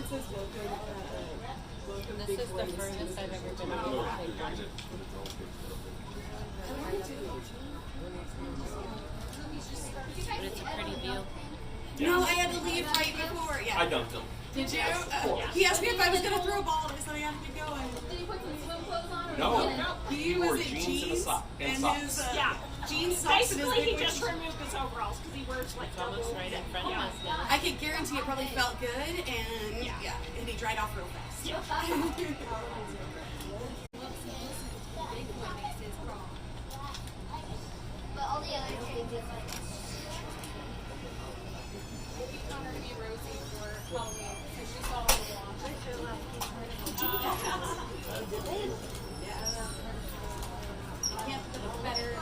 This is the furthest I've ever been able to take one. But it's a pretty view. No, I had to leave right before. Yeah. I dumped him. Did you? He asked me if I was going to throw a ball, and I said I had to get going. Did you put some swim clothes on? Or No. He wore was in jeans and a jeans sock- and and socks. his jeans, socks, and his Basically, he big just boots. removed his overalls because he wears like It's almost right in front of us now. I can guarantee it probably felt good, and and he dried off real fast. But all the other two did like. Can't put a better.